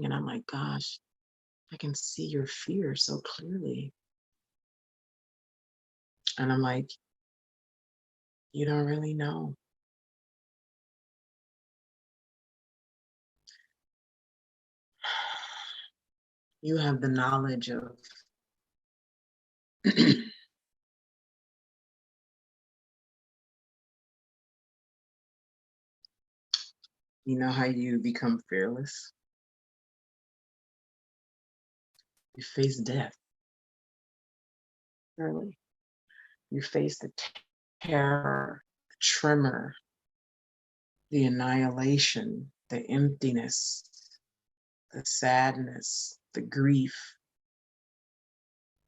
and I'm like, gosh, I can see your fear so clearly. And I'm like, you don't really know. You have the knowledge of you know how you become fearless? You face death, really. You face the terror, the tremor, the annihilation, the emptiness, the sadness, the grief,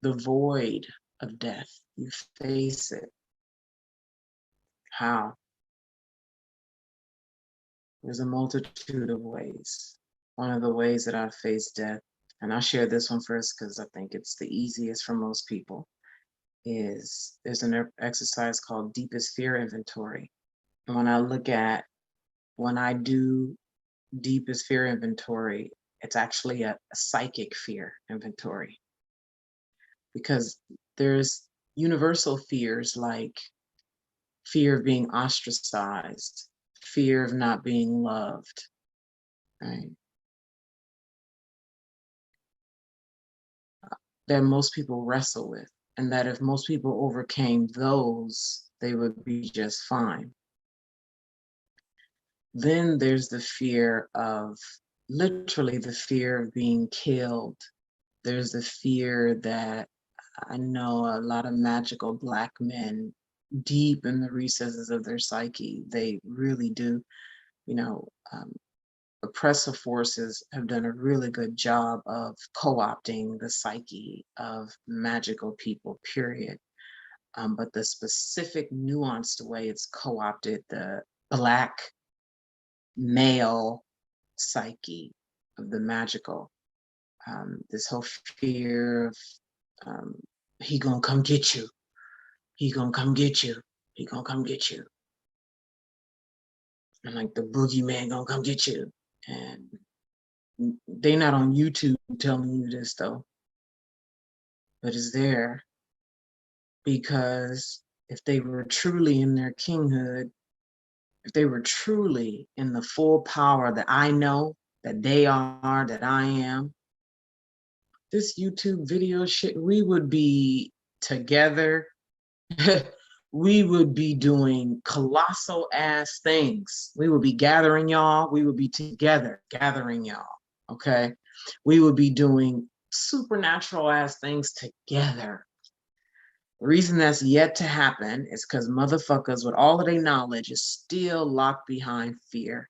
the void of death. You face it. How? There's a multitude of ways. One of the ways that I've faced death, and I'll share this one first because I think it's the easiest for most people, is there's an exercise called Deepest Fear Inventory. And when I do Deepest Fear Inventory, it's actually a psychic fear inventory, because there's universal fears like fear of being ostracized, fear of not being loved, right? That most people wrestle with, and that if most people overcame those, they would be just fine. Then there's the fear of, literally the fear of being killed. There's the fear that I know a lot of magical Black men, deep in the recesses of their psyche, they really do, you know, oppressive forces have done a really good job of co-opting the psyche of magical people, period. But the specific nuanced way it's co-opted the Black male psyche of the magical, this whole fear of um, he gonna come get you, he gonna come get you, he gonna come get you, and like the boogeyman gonna come get you. And they not on YouTube telling you this though, but it's there because if they were truly in their kinghood, if they were truly in the full power that I know that they are, that I am, this YouTube video shit, we would be together. We would be doing colossal ass things. We would be gathering y'all. We would be together gathering y'all. Okay. We would be doing supernatural ass things together. The reason that's yet to happen is because motherfuckers with all of their knowledge is still locked behind fear.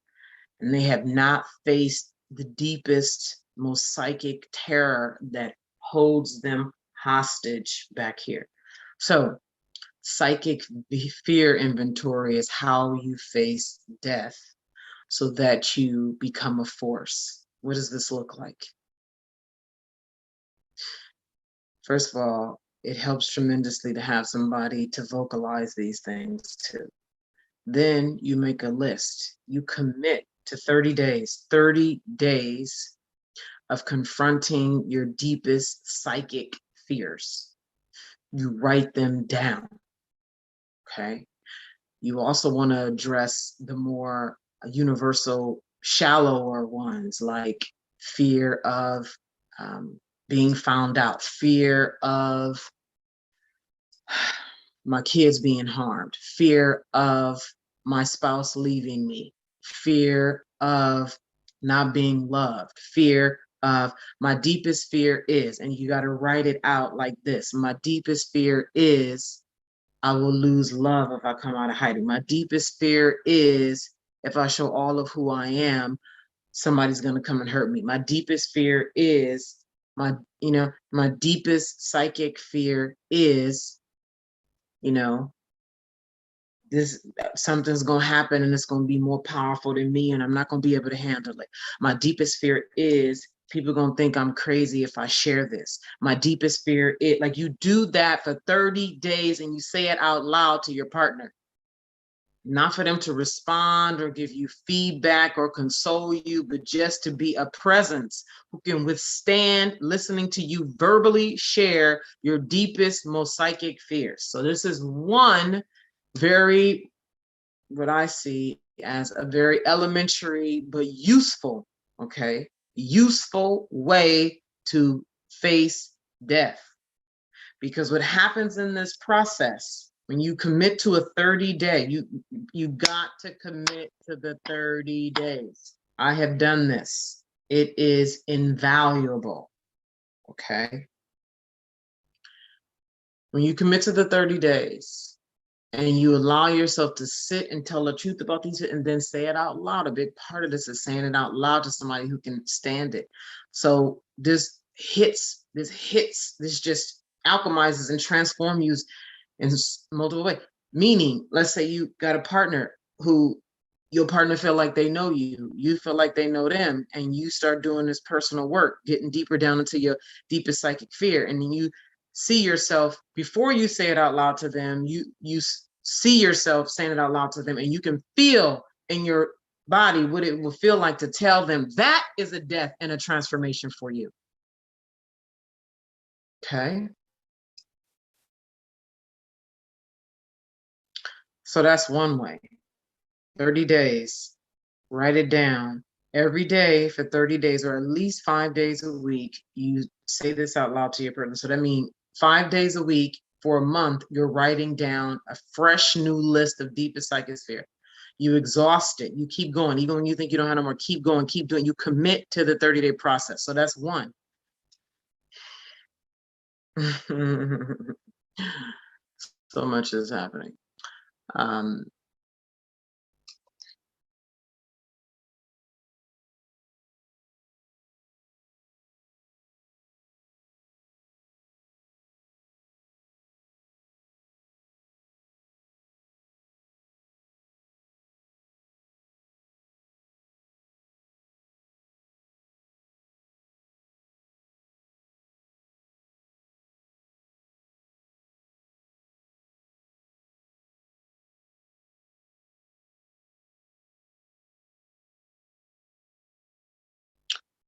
And they have not faced the deepest, most psychic terror that holds them hostage back here. So psychic fear inventory is how you face death so that you become a force. What does this look like? First of all, it helps tremendously to have somebody to vocalize these things to. Then you make a list. You commit to 30 days of confronting your deepest psychic fears. You write them down, okay? You also want to address the more universal, shallower ones, like fear of being found out, fear of my kids being harmed, fear of my spouse leaving me, fear of not being loved, fear of my deepest fear is, and you got to write it out like this. My deepest fear is I will lose love if I come out of hiding. My deepest fear is if I show all of who I am, somebody's going to come and hurt me. My deepest fear is my deepest psychic fear is, this something's going to happen and it's going to be more powerful than me and I'm not going to be able to handle it. My deepest fear is people are going to think I'm crazy if I share this. My deepest fear is, like, you do that for 30 days and you say it out loud to your partner. not for them to respond or give you feedback or console you, but just to be a presence who can withstand listening to you verbally share your deepest, most psychic fears. So this is one very, what I see as a very elementary but useful, okay, useful way to face death. Because what happens in this process, when you commit to a 30-day, you got to commit to the 30 days. I have done this. It is invaluable. Okay. When you commit to the 30 days and you allow yourself to sit and tell the truth about these and then say it out loud, a big part of this is saying it out loud to somebody who can stand it. So this just alchemizes and transforms you in multiple ways. Meaning, let's say you got a partner who your partner feel like they know you, you feel like they know them, and you start doing this personal work, getting deeper down into your deepest psychic fear, and then you see yourself before you say it out loud to them. You see yourself saying it out loud to them, and you can feel in your body what it will feel like to tell them that is a death and a transformation for you. Okay. So that's one way. 30 days. Write it down. Every day for 30 days, or at least 5 days a week, you say this out loud to your person. So that means 5 days a week for a month, you're writing down a fresh new list of deepest psychosphere. You exhaust it. You keep going. Even when you think you don't have no more, keep going, keep doing. You commit to the 30-day process. So that's one. So much is happening.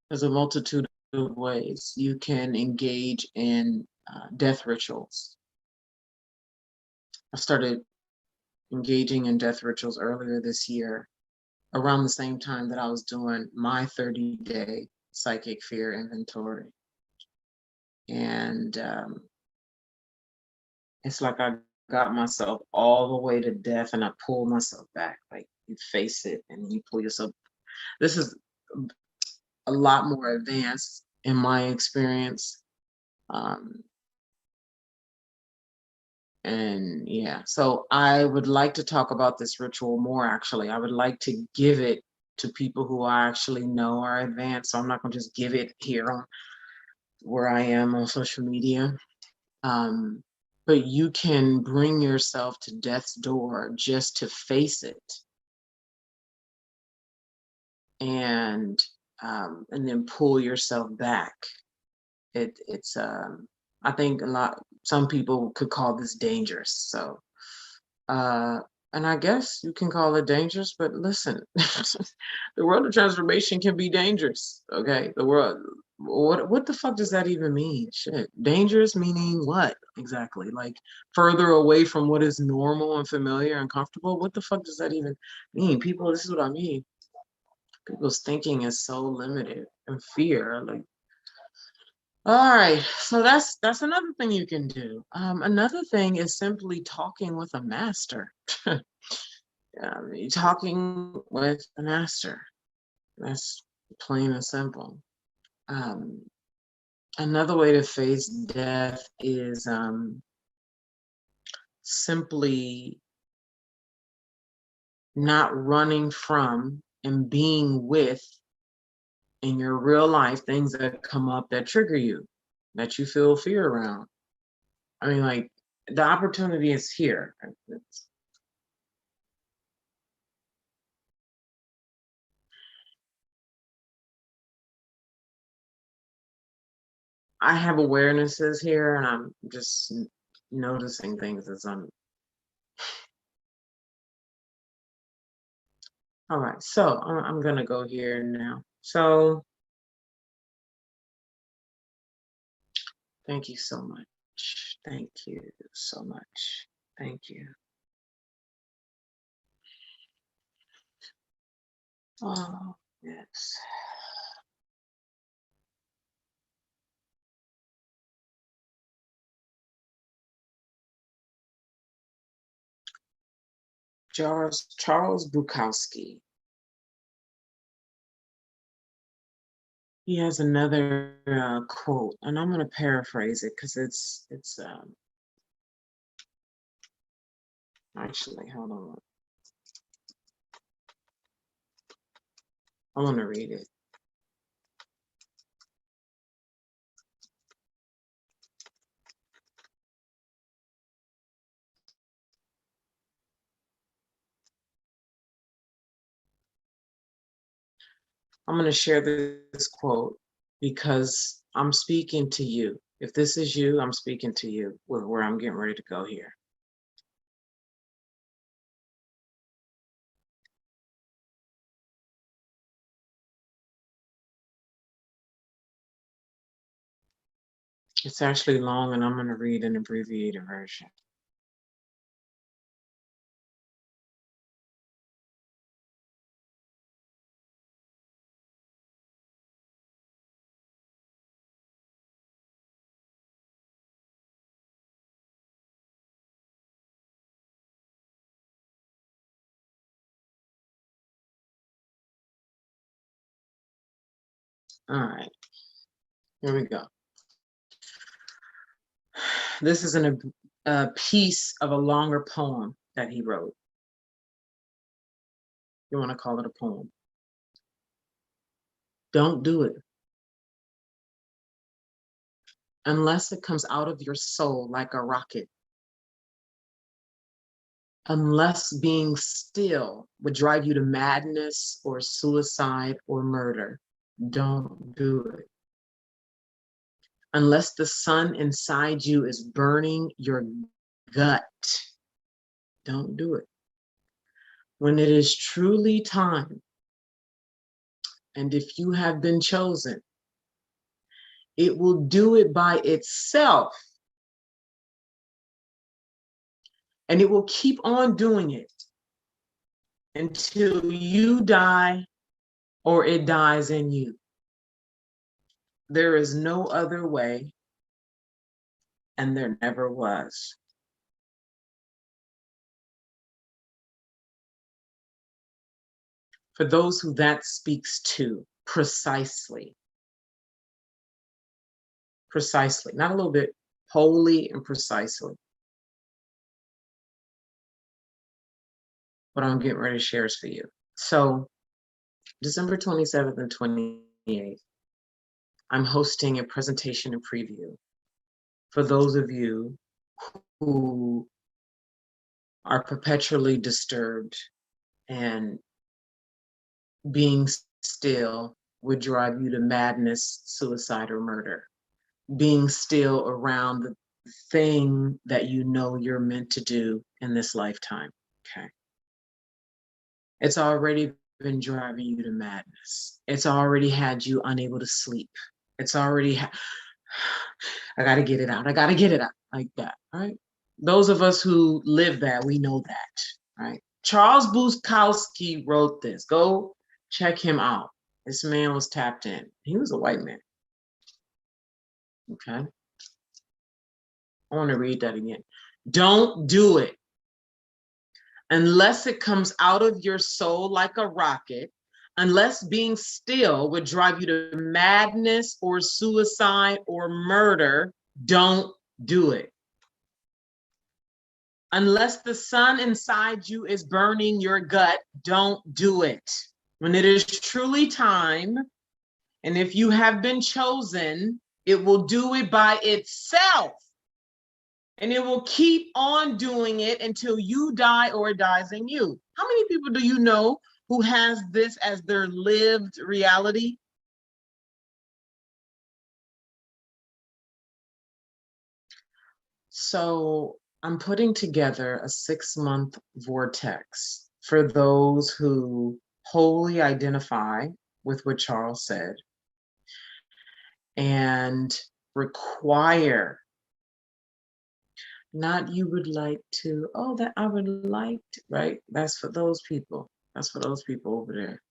There's a multitude of ways you can engage in death rituals. I started engaging in death rituals earlier this year, around the same time that I was doing my 30-day psychic fear inventory. And it's like I got myself all the way to death and I pulled myself back. Like, you face it and you pull yourself. This is a lot more advanced in my experience. And yeah, so I would like to talk about this ritual more, actually. I would like to give it to people who I actually know are advanced. So I'm not going to just give it here on where I am on social media. But you can bring yourself to death's door just to face it. And then pull yourself back. It's I think some people could call this dangerous. So and I guess you can call it dangerous, but listen, the world of transformation can be dangerous. Okay, the world. What the fuck does that even mean? Shit, dangerous meaning what exactly? Like further away from what is normal and familiar and comfortable. What the fuck does that even mean? People, this is what I mean. People's thinking is so limited and fear. Like, all right, so that's another thing you can do. Another thing is simply talking with a master. Talking with a master. That's plain and simple. Another way to face death is simply not running from and being with, in your real life, things that come up that trigger you, that you feel fear around. I mean, like, the opportunity is here. I have awarenesses here, and I'm just noticing things as I'm All right, so I'm gonna go here now. So thank you so much. Thank you so much. Thank you. Oh, yes. Charles Bukowski. He has another quote, and I'm going to paraphrase it because it's actually, hold on. I want to read it. I'm going to share this quote because I'm speaking to you. If this is you, I'm speaking to you with where I'm getting ready to go here. It's actually long, and I'm going to read an abbreviated version. All right, here we go. This is a piece of a longer poem that he wrote. You want to call it a poem. Don't do it unless it comes out of your soul like a rocket. Unless being still would drive you to madness or suicide or murder, don't do it. Unless the sun inside you is burning your gut, don't do it. When it is truly time, and if you have been chosen, it will do it by itself, and it will keep on doing it until you die or it dies in you. There is no other way, and there never was. For those who that speaks to, precisely, not a little bit, wholly and precisely. What I'm getting ready to share is for you. So December 27th and 28th, I'm hosting a presentation and preview for those of you who are perpetually disturbed, and being still would drive you to madness, suicide, or murder. Being still around the thing that you know you're meant to do in this lifetime. Okay. It's already been driving you to madness. It's already had you unable to sleep. It's already, I got to get it out. I got to get it out, like that. Right. Those of us who live that, we know that. Right. Charles Bukowski wrote this. Go check him out. This man was tapped in. He was a white man. Okay. I want to read that again. Don't do it unless it comes out of your soul like a rocket, unless being still would drive you to madness or suicide or murder. Don't do it. Unless the sun inside you is burning your gut, don't do it. When it is truly time, and if you have been chosen, it will do it by itself. And it will keep on doing it until you die or it dies in you. How many people do you know who has this as their lived reality? So I'm putting together a 6-month vortex for those who wholly identify with what Charles said and require, not you would like to, oh, that I would like to, right? That's for those people. That's for those people over there.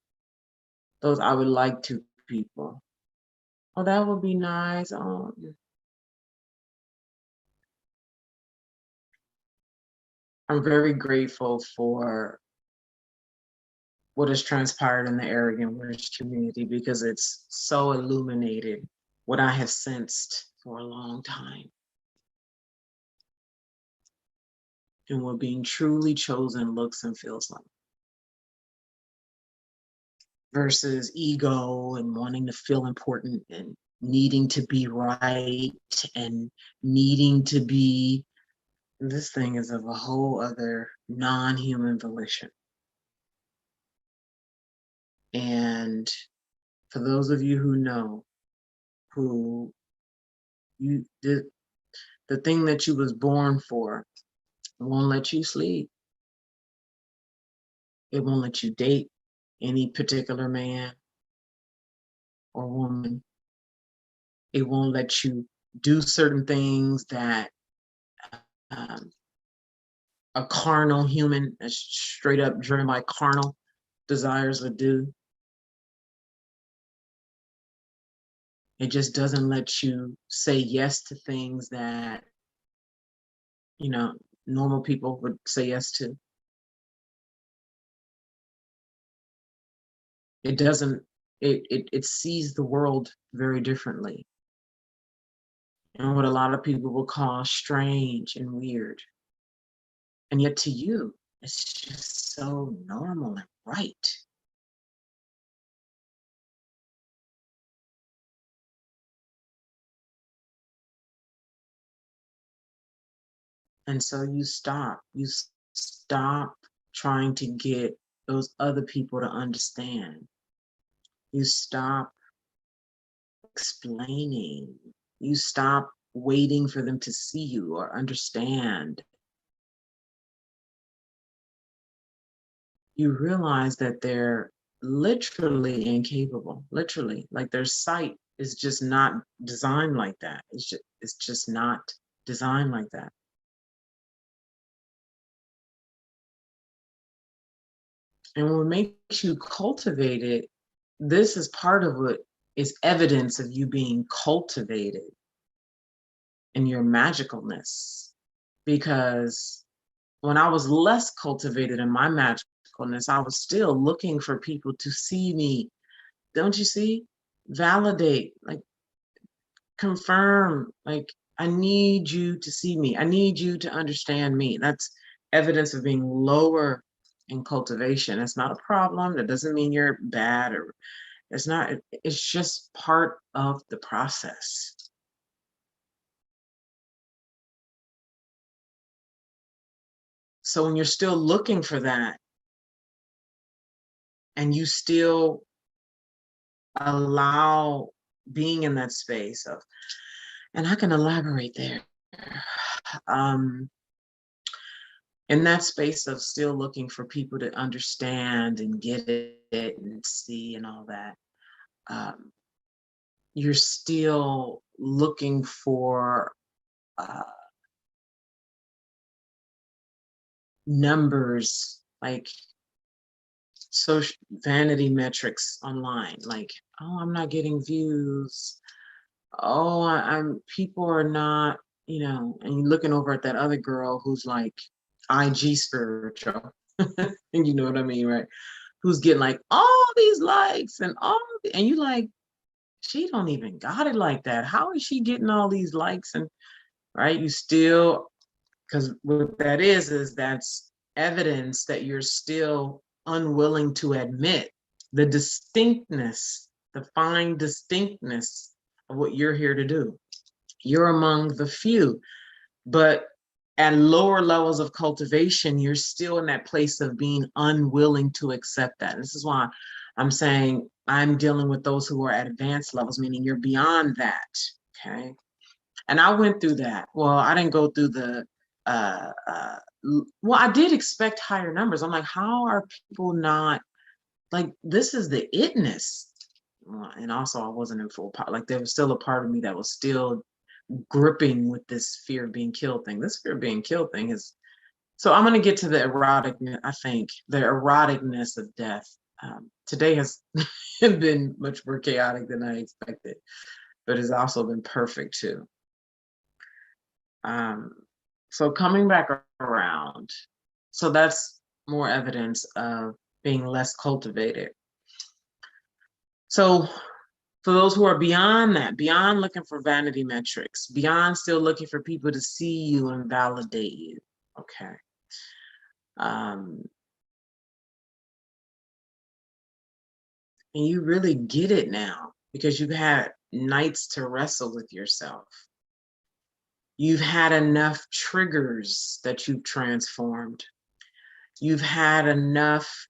Those I would like to people. Oh, that would be nice. Oh, I'm very grateful for what has transpired in the Arrogant Witch community because it's so illuminated what I have sensed for a long time. And what being truly chosen looks and feels like. Versus ego and wanting to feel important and needing to be right and needing to be, this thing is of a whole other non-human volition. And for those of you who know, who you did, the thing that you was born for won't let you sleep. It won't let you date any particular man or woman. It won't let you do certain things that um, a carnal human, a straight up driven by carnal desires would do. It just doesn't let you say yes to things that, you know, normal people would say yes to. It doesn't, it sees the world very differently. And what a lot of people will call strange and weird. And yet to you, it's just so normal and right. And so you stop trying to get those other people to understand. You stop explaining. You stop waiting for them to see you or understand. You realize that they're literally incapable, literally, like their sight is just not designed like that. It's just not designed like that. And what makes you cultivated, this is part of what is evidence of you being cultivated in your magicalness. Because when I was less cultivated in my magicalness, I was still looking for people to see me. Don't you see? Validate, like confirm, like I need you to see me. I need you to understand me. That's evidence of being lower in cultivation. It's not a problem. That doesn't mean you're bad or it's not, it's just part of the process. So when you're still looking for that and you still allow being in that space of, and I can elaborate there, in that space of still looking for people to understand and get it and see and all that, you're still looking for numbers, like social vanity metrics online, like, oh, I'm not getting views. Oh, I'm people are not, you know, and you're looking over at that other girl who's like IG spiritual, and you know what I mean, right? Who's getting like all these likes and all, and you like, she don't even got it like that. How is she getting all these likes? And right, you still, because what that is that's evidence that you're still unwilling to admit the distinctness, the fine distinctness of what you're here to do. You're among the few, but at lower levels of cultivation, you're still in that place of being unwilling to accept that. This is why I'm saying I'm dealing with those who are at advanced levels, meaning you're beyond that, okay? And I went through that. Well, I didn't go through the, well, I did expect higher numbers. I'm like, how are people not like, this is the itness. And also I wasn't in full power. Like, there was still a part of me that was still gripping with this fear of being killed thing. This fear of being killed thing is, so I'm going to get to the erotic, I think, the eroticness of death. Today has been much more chaotic than I expected, but it's also been perfect too. So coming back around, so that's more evidence of being less cultivated. So for those who are beyond that, beyond looking for vanity metrics, beyond still looking for people to see you and validate you, okay. And you really get it now because you've had nights to wrestle with yourself. You've had enough triggers that you've transformed. You've had enough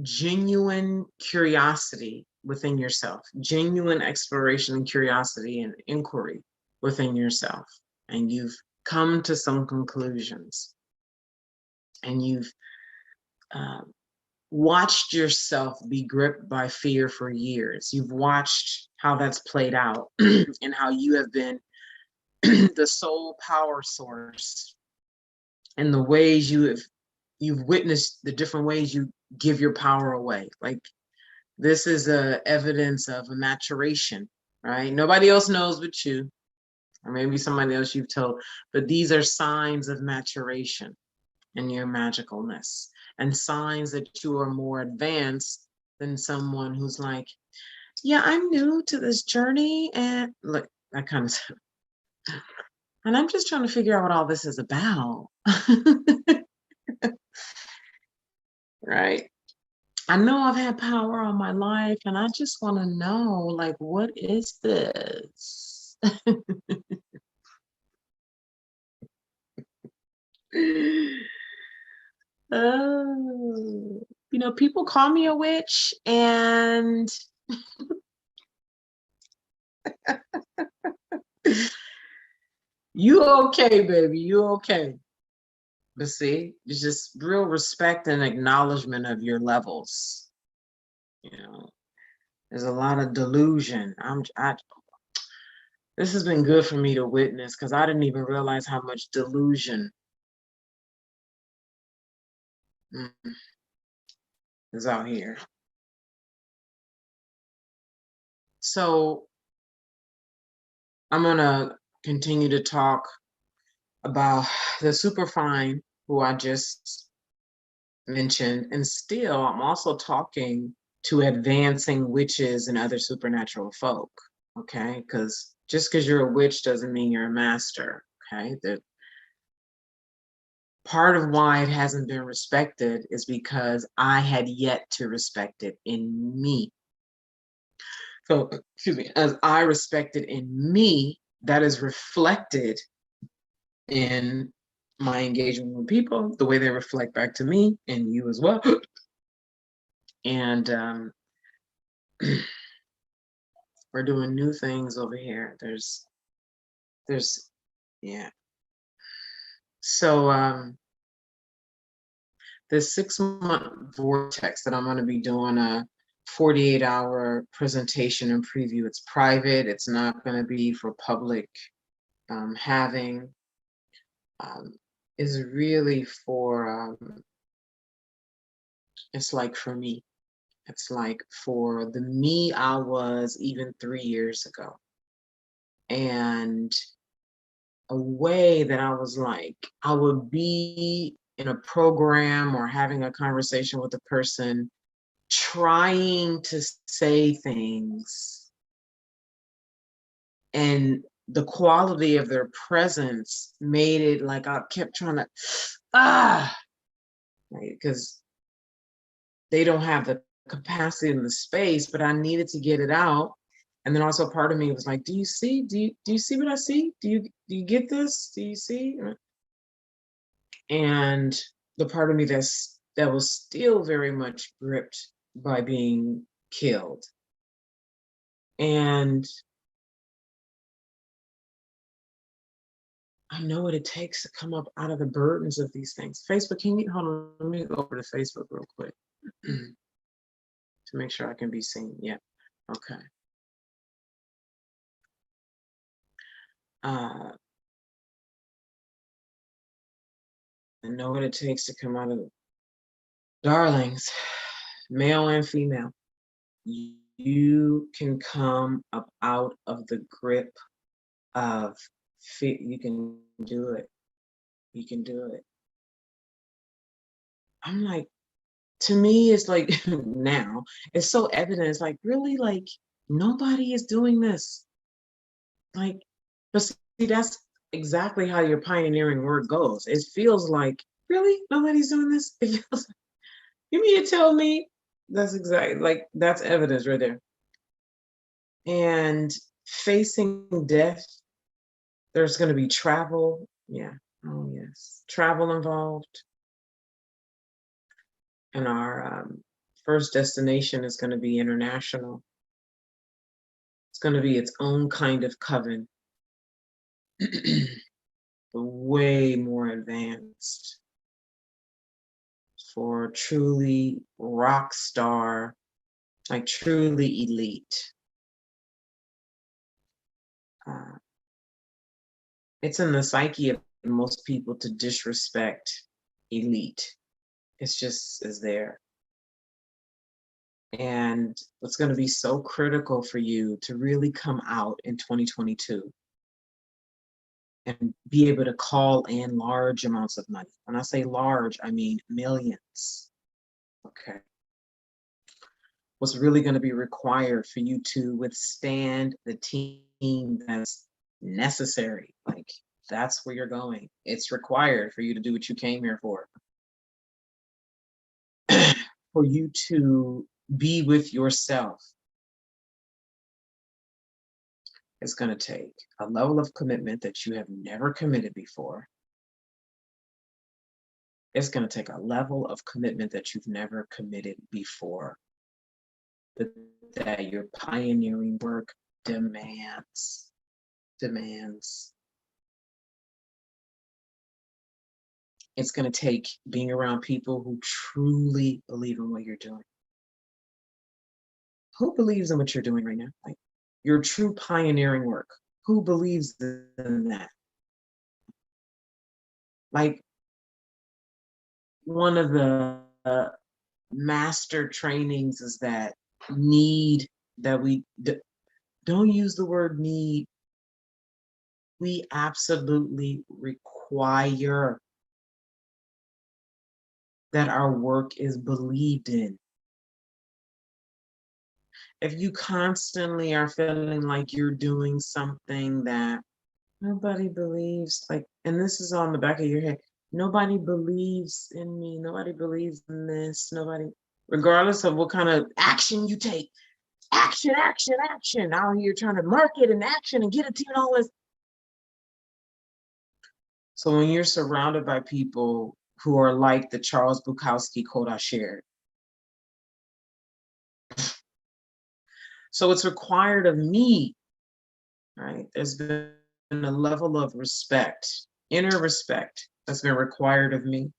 genuine curiosity within yourself, genuine exploration and curiosity and inquiry within yourself. And you've come to some conclusions. And you've watched yourself be gripped by fear for years. You've watched how that's played out and how you have been the sole power source and the ways you've witnessed the different ways you give your power away. Like, this is a evidence of a maturation, right? Nobody else knows but you, or maybe somebody else you've told, but these are signs of maturation in your magicalness, and signs that you are more advanced than someone who's like, yeah, I'm new to this journey, and look, that kind of stuff. And I'm just trying to figure out what all this is about. Right? I know I've had power all my life, and I just want to know, like, what is this? Oh, people call me a witch, and you okay, baby, you okay. But see, it's just real respect and acknowledgement of your levels. There's a lot of delusion. This has been good for me to witness, because I didn't even realize how much delusion is out here. So I'm gonna continue to talk about the superfine who I just mentioned, and still I'm also talking to advancing witches and other supernatural folk, okay? Because just because you're a witch doesn't mean you're a master, okay? The part of why it hasn't been respected is because I had yet to respect it in me. So, excuse me, as I respect it in me, that is reflected in my engagement with people, the way they reflect back to me, and you as well. And we're doing new things over here. There's, yeah. So this 6-month vortex that I'm going to be doing a 48-hour presentation and preview. It's private. It's not going to be for public having. Is really for, it's like for me. It's like for the me I was even 3 years ago. And a way that I was like, I would be in a program or having a conversation with a person, trying to say things, and the quality of their presence made it like I kept trying to, right? Because they don't have the capacity in the space, but I needed to get it out. And then also part of me was like, do you see what I see? Do you get this? Do you see? And the part of me that was still very much gripped by being killed. And I know what it takes to come up out of the burdens of these things. Facebook, can you hold on? Let me go over to Facebook real quick to make sure I can be seen. Yeah. Okay. I know what it takes to come out of it. Darlings, male and female, you can come up out of the grip of fear. You can do it. You can do it. I'm like, to me, it's like now, it's so evident. It's like, really, like, nobody is doing this. Like, but see, that's exactly how your pioneering work goes. It feels like, really, nobody's doing this? It feels like, you mean to tell me? That's exactly, like, that's evidence right there. And facing death, there's going to be travel. Yeah. Oh, yes. Travel involved. And our first destination is going to be international. It's going to be its own kind of coven, way more advanced for truly rock star, like truly elite. It's in the psyche of most people to disrespect elite. It's just is there. And what's going to be so critical for you to really come out in 2022 and be able to call in large amounts of money. When I say large, I mean millions. Okay. What's really going to be required for you to withstand the team that's necessary? Like, that's where you're going. It's required for you to do what you came here for. For you to be with yourself. It's going to take a level of commitment that you have never committed before. It's going to take a level of commitment that you've never committed before, that your pioneering work demands. It's going to take being around people who truly believe in what you're doing. Who believes in what you're doing right now? Like, your true pioneering work. Who believes in that? Like, one of the master trainings is that we don't use the word need. We absolutely require that our work is believed in. If you constantly are feeling like you're doing something that nobody believes, like, and this is on the back of your head, nobody believes in me, nobody believes in this, nobody, regardless of what kind of action you take, action, out here trying to market and action and get a team and all this. So when you're surrounded by people who are like the Charles Bukowski quote I shared, so it's required of me, right? There's been a level of respect, inner respect, that's been required of me,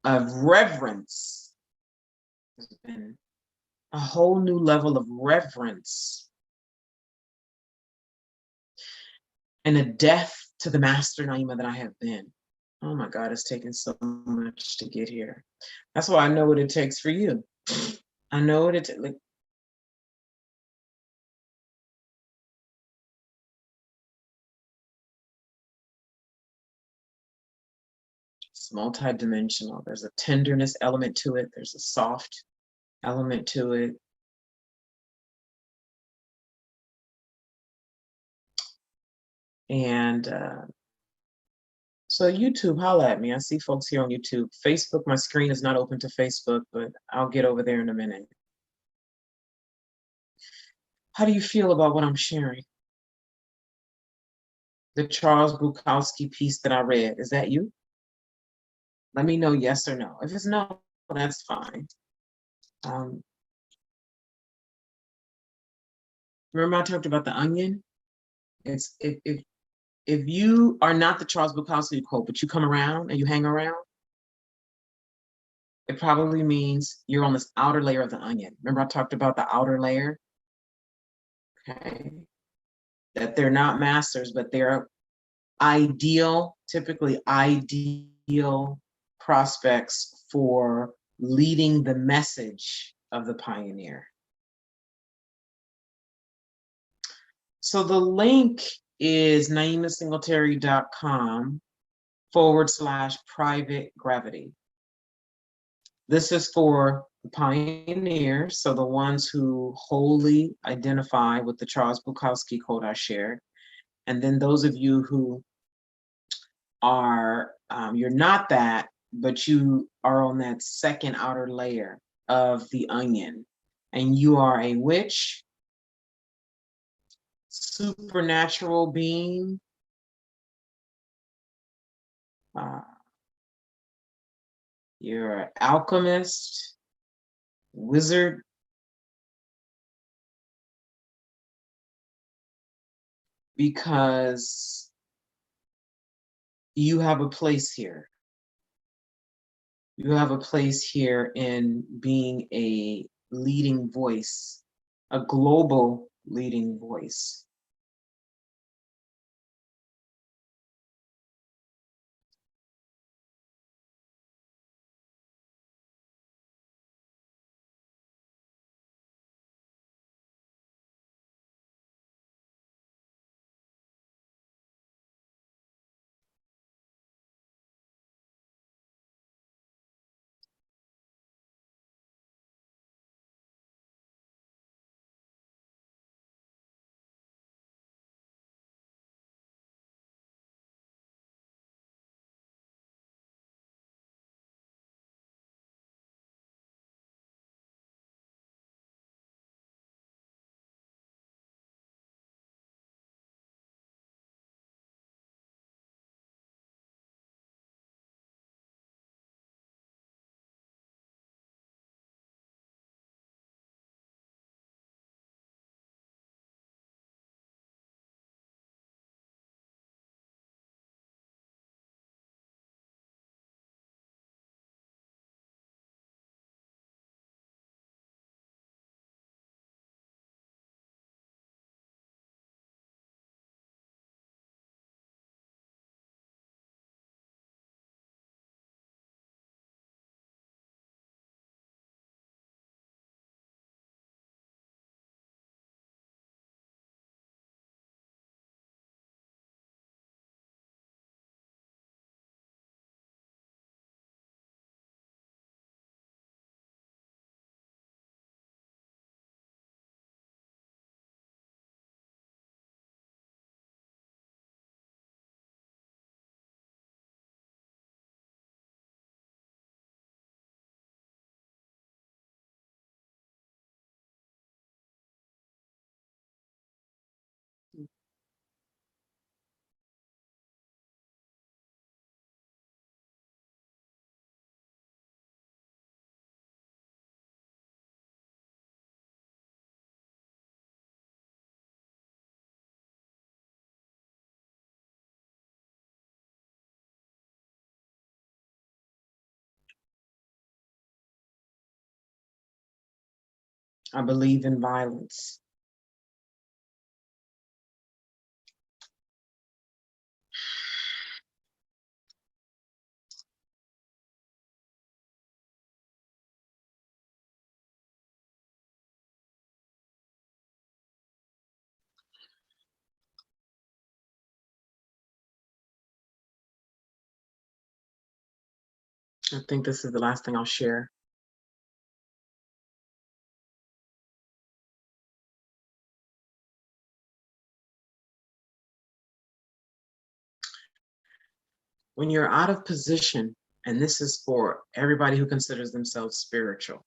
of reverence. There's been a whole new level of reverence and a death to the master Naima that I have been. Oh my God, it's taken so much to get here. That's why I know what it takes for you. I know what it takes. Like, it's multidimensional. There's a tenderness element to it. There's a soft element to it. And so YouTube, holla at me. I see folks here on YouTube. Facebook, my screen is not open to Facebook, but I'll get over there in a minute. How do you feel about what I'm sharing? The Charles Bukowski piece that I read, is that you? Let me know yes or no. If it's no, that's fine. Remember I talked about the onion? It's if you are not the Charles Bukowski quote, but you come around and you hang around, it probably means you're on this outer layer of the onion. Remember I talked about the outer layer? Okay. That they're not masters, but they're ideal, typically ideal prospects for leading the message of the pioneer. So the link is naimasingletary.com/private gravity. This is for the pioneers, so the ones who wholly identify with the Charles Bukowski quote I shared. And then those of you who are, you're not that, but you are on that second outer layer of the onion, and you are a witch, supernatural being, you're an alchemist, wizard, because you have a place here. You have a place here in being a leading voice, a global leading voice. I believe in violence. I think this is the last thing I'll share. When you're out of position, and this is for everybody who considers themselves spiritual,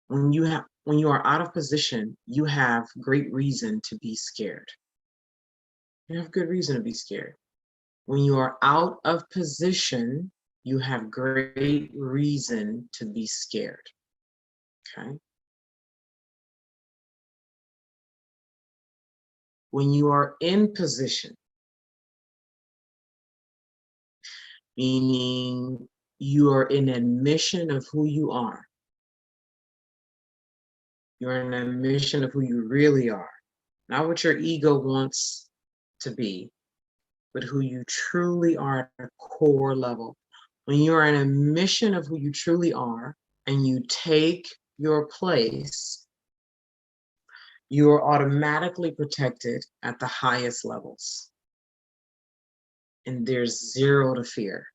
when you are out of position, you have great reason to be scared. You have good reason to be scared. When you are out of position, you have great reason to be scared. Okay. when you are in position, meaning you are in admission of who you are. You're in admission of who you really are, not what your ego wants to be, but who you truly are at a core level. When you're in admission of who you truly are and you take your place, you are automatically protected at the highest levels. And there's zero to fear.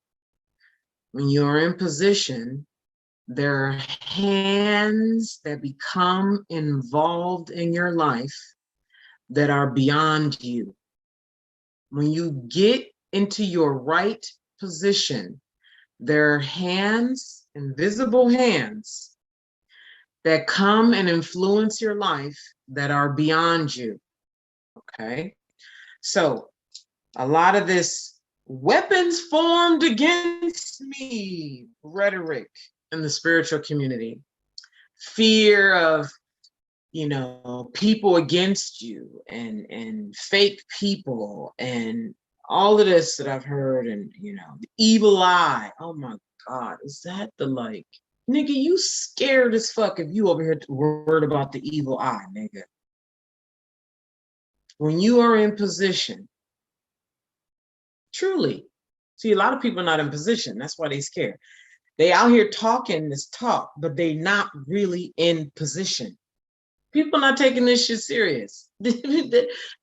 When you're in position, there are hands that become involved in your life that are beyond you. When you get into your right position, there are hands, invisible hands, that come and influence your life that are beyond you. Okay? So, a lot of this weapons formed against me rhetoric in the spiritual community, fear of, you know, people against you and fake people and all of this that I've heard, and you know, the evil eye. Oh my God, is that the like, nigga, you scared as fuck if you over here worried about the evil eye, nigga. When you are in position, truly, see, a lot of people are not in position. That's why they scared. They out here talking this talk, but they not really in position. People not taking this shit serious.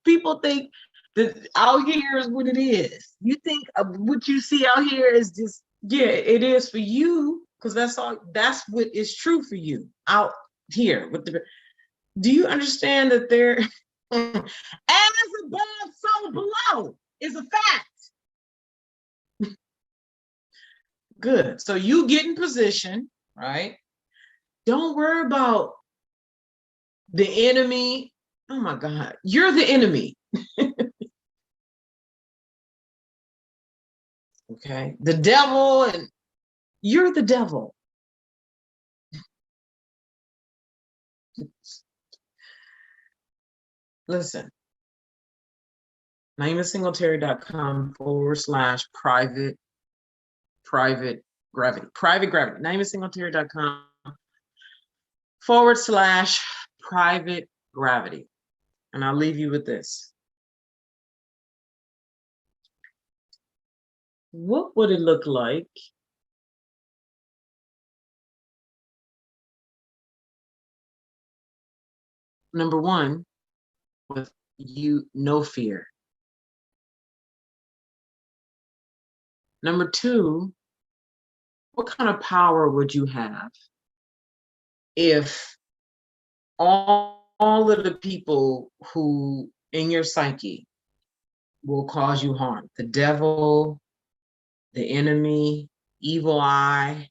People think that out here is what it is. You think what you see out here is just, yeah, it is for you, because that's all, that's what is true for you out here. With the, do you understand that there, as above, so below is a fact? Good. So you get in position, right? Don't worry about the enemy. Oh my God, you're the enemy. Okay, the devil, and you're the devil. Listen, NaimaSingletary.com/private gravity. NaimaSingletary.com/private gravity. And I'll leave you with this. What would it look like number one, with you no fear? Number two, what kind of power would you have if all of the people who in your psyche will cause you harm, the devil, the enemy, evil eye,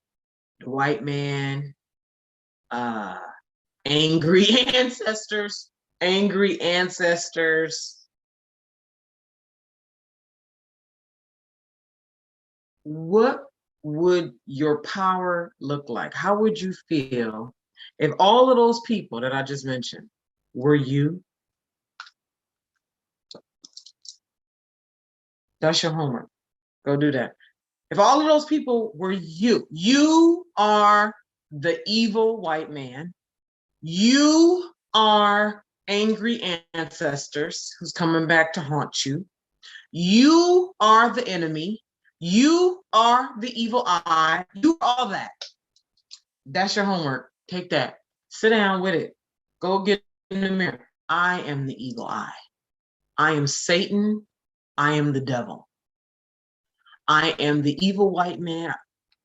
the white man, angry ancestors, what would your power look like? How would you feel if all of those people that I just mentioned were you? That's your homework. Go do that. If all of those people were you, you are the evil white man. You are angry ancestors who's coming back to haunt you. You are the enemy. You are the evil eye. You are all that. That's your homework. Take that. Sit down with it. Go get in the mirror. I am the evil eye. I am Satan. I am the devil. I am the evil white man.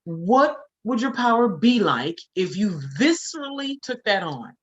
What would your power be like if you viscerally took that on?